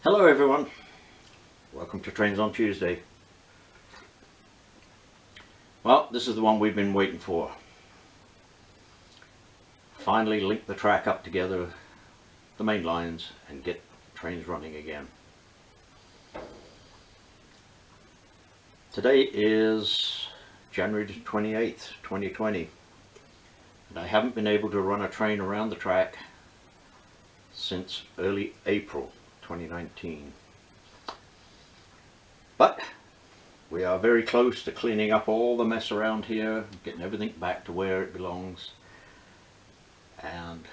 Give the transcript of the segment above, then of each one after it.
Hello everyone, welcome to Trains on Tuesday. Well, this is the one we've been waiting for. Finally link the track up together, the main lines, and get trains running again. Today is January 28th, 2020, and I haven't been able to run a train around the track since early April 2019. But we are very close to cleaning up all the mess around here, getting everything back to where it belongs, and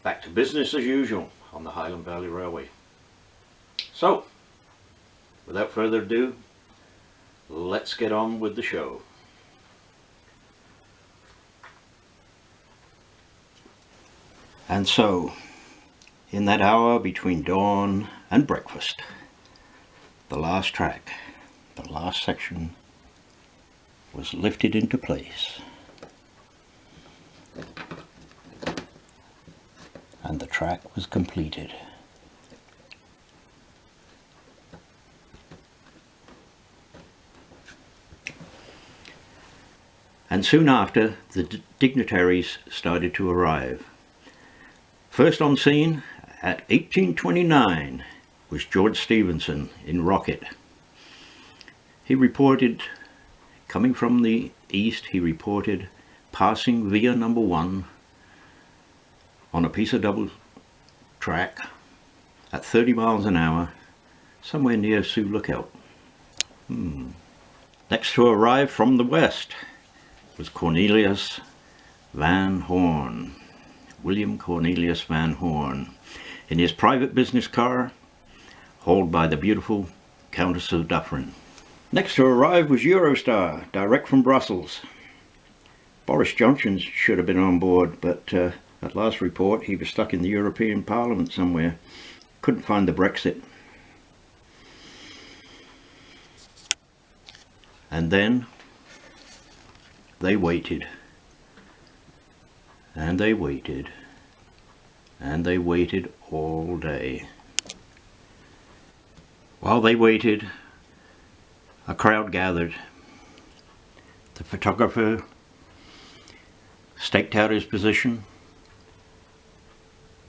back to business as usual on the Highland Valley Railway. So, without further ado, let's get on with the show. And so, in that hour between dawn and breakfast, the last track, the last section, was lifted into place. And the track was completed. And soon after, the dignitaries started to arrive. First on scene at 1829 was George Stephenson in Rocket. He reported, coming from the east, he reported passing via number 1 on a piece of double track at 30 miles an hour, somewhere near Sioux Lookout. Next to arrive from the west was Cornelius Van Horn, William Cornelius Van Horn, in his private business car, hauled by the beautiful Countess of Dufferin. Next to arrive was Eurostar, direct from Brussels. Boris Johnson should have been on board, but at last report he was stuck in the European Parliament somewhere. Couldn't find the Brexit. And then they waited. And they waited. And they waited all day. While they waited, a crowd gathered. The photographer staked out his position.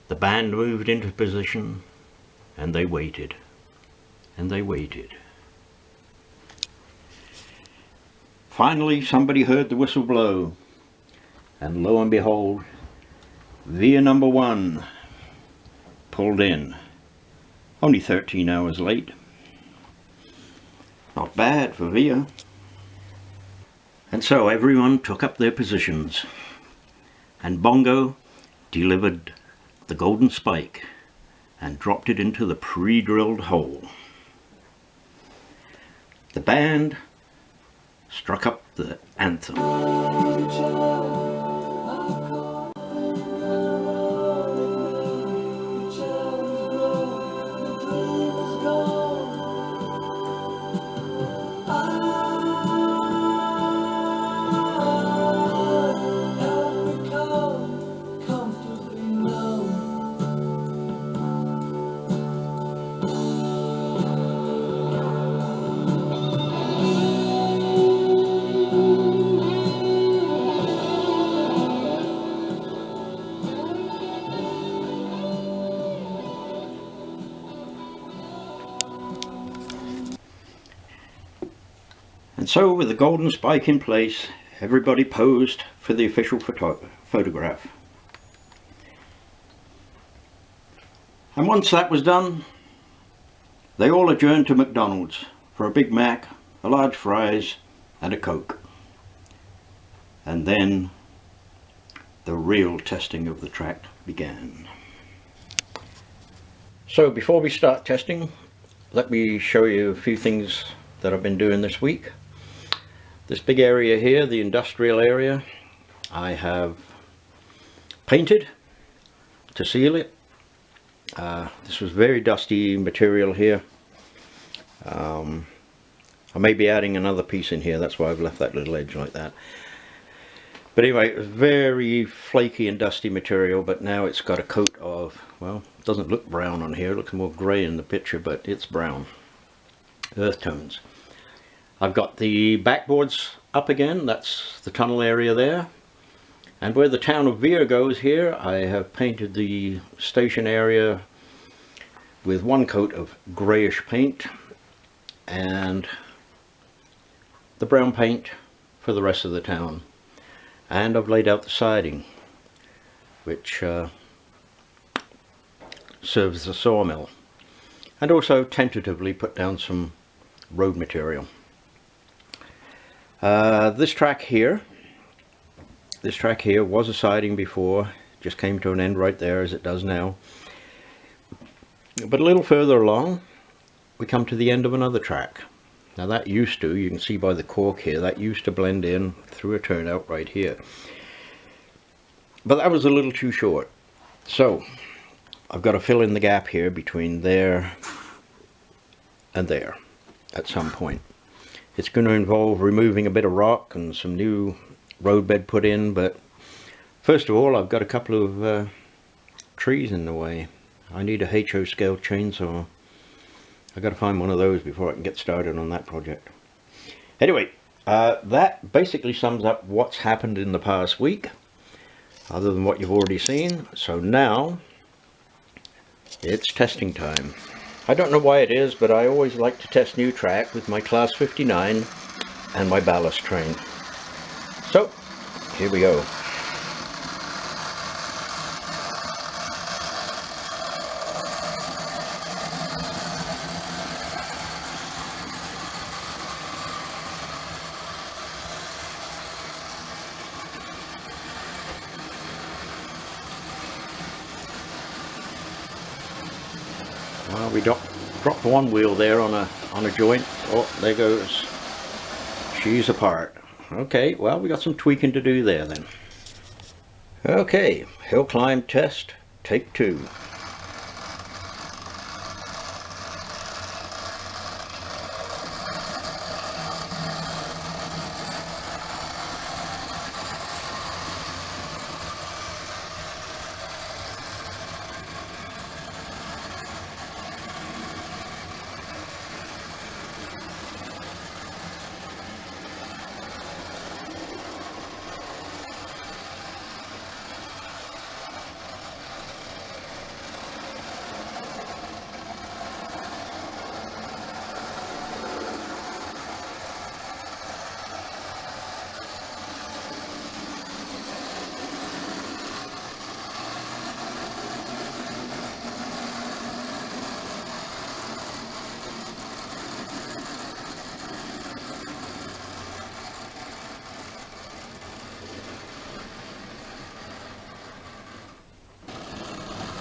The band moved into position, and they waited. And they waited. Finally, somebody heard the whistle blow, and lo and behold, via number 1 pulled in, only 13 hours late. Not bad for via. And so everyone took up their positions, and Bongo delivered the golden spike and dropped it into the pre-drilled hole. The band struck up the anthem. And so, with the golden spike in place, everybody posed for the official photograph. And once that was done, they all adjourned to McDonald's for a Big Mac, a large fries, and a Coke. And then the real testing of the track began. So before we start testing, let me show you a few things that I've been doing this week. This big area here, the industrial area, I have painted to seal it. This was very dusty material here. I may be adding another piece in here, that's why I've left that little edge like that. But anyway, it was very flaky and dusty material, but now it's got a coat of, well, it doesn't look brown on here, it looks more grey in the picture, but it's brown. Earth tones. I've got the backboards up again, that's the tunnel area there. And where the town of Veer goes here, I have painted the station area with one coat of greyish paint and the brown paint for the rest of the town. And I've laid out the siding, which serves as a sawmill, and also tentatively put down some road material. This track here was a siding before, just came to an end right there as it does now. But a little further along we come to the end of another track. Now that used to, you can see by the cork here, that used to blend in through a turnout right here. But that was a little too short. So I've got to fill in the gap here between there and there at some point. It's going to involve removing a bit of rock and some new roadbed put in, but first of all I've got a couple of trees in the way. I need a HO scale chainsaw. I've got to find one of those before I can get started on that project. Anyway, that basically sums up what's happened in the past week, other than what you've already seen. So now it's testing time. I don't know why it is, but I always like to test new track with my Class 59 and my ballast train. So here we go. Well, we dropped one wheel there on a joint. Oh, there goes. She's apart. Okay, well, we got some tweaking to do there then. Okay, hill climb test, take 2.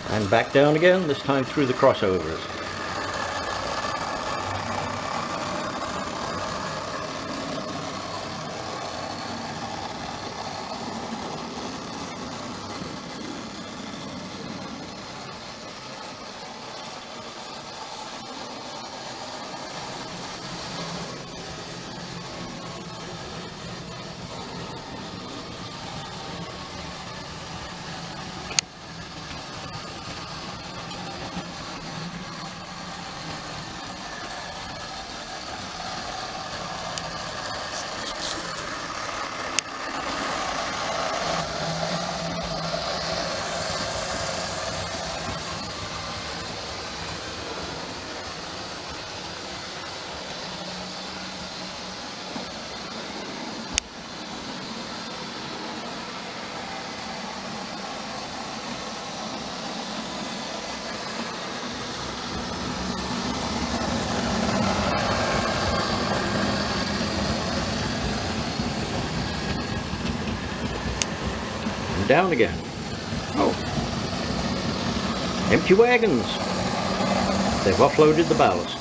And back down again, this time through the crossovers. Down again. Oh, empty wagons. They've offloaded the ballast.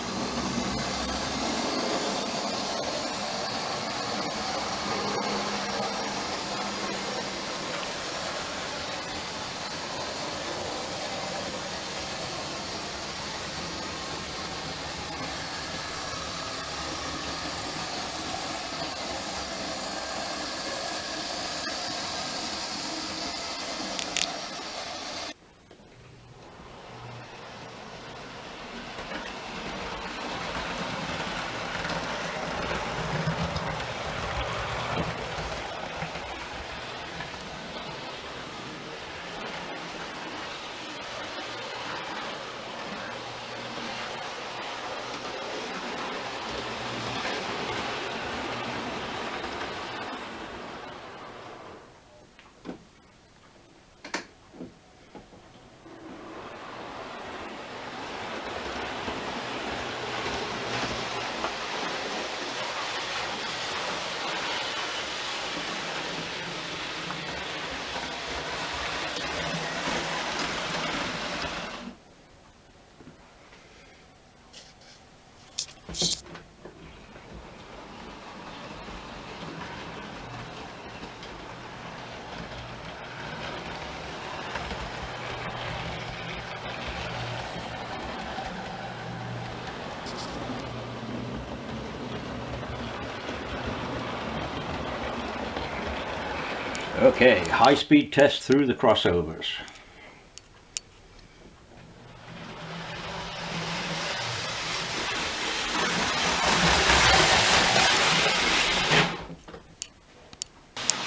Okay, high-speed test through the crossovers.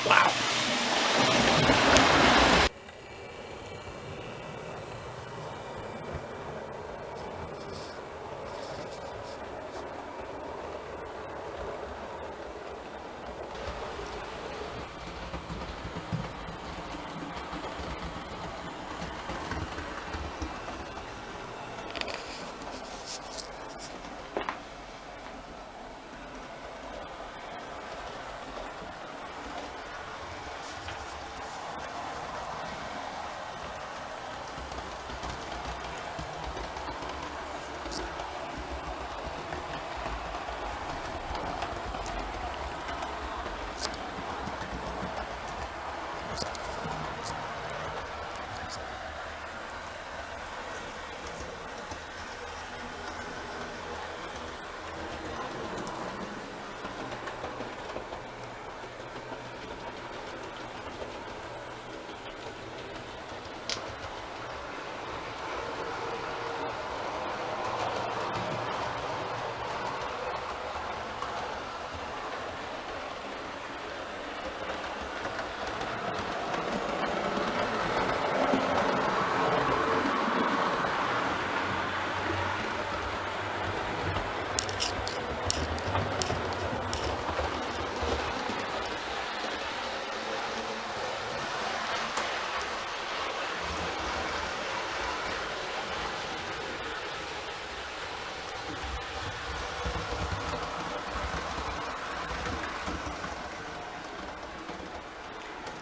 Wow.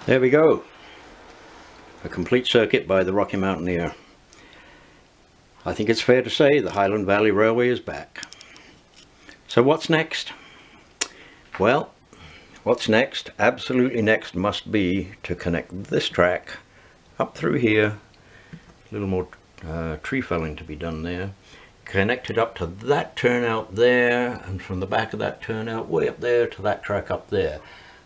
There we go. A complete circuit by the Rocky Mountaineer. I think it's fair to say the Highland Valley Railway is back. So what's next? Well, what's next? Absolutely next must be to connect this track up through here. A little more tree felling to be done there. Connect it up to that turnout there, and from the back of that turnout way up there to that track up there.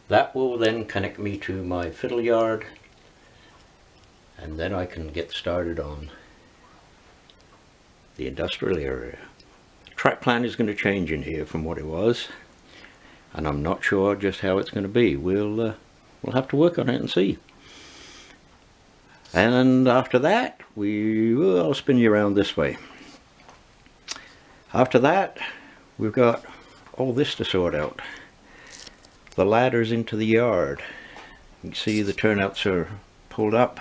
That will then connect me to my fiddle yard, and then I can get started on the industrial area. Track plan is going to change in here from what it was, and I'm not sure just how it's going to be. We'll have to work on it and see. And after that, I'll spin you around this way. After that, we've got all this to sort out. The ladders into the yard. You can see the turnouts are pulled up.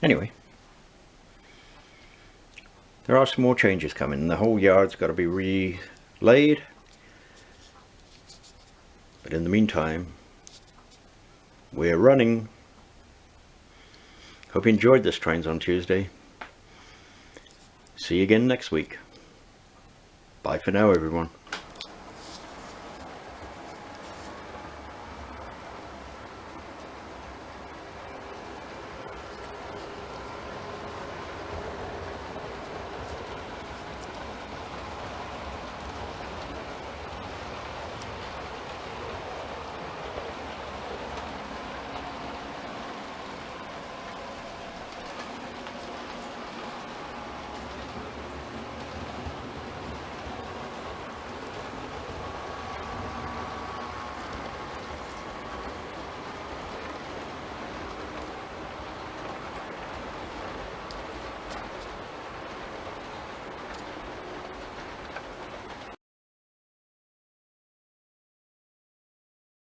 Anyway, there are some more changes coming. The whole yard's got to be relaid. But in the meantime, we're running. Hope you enjoyed this Trains on Tuesday. See you again next week. Bye for now, everyone.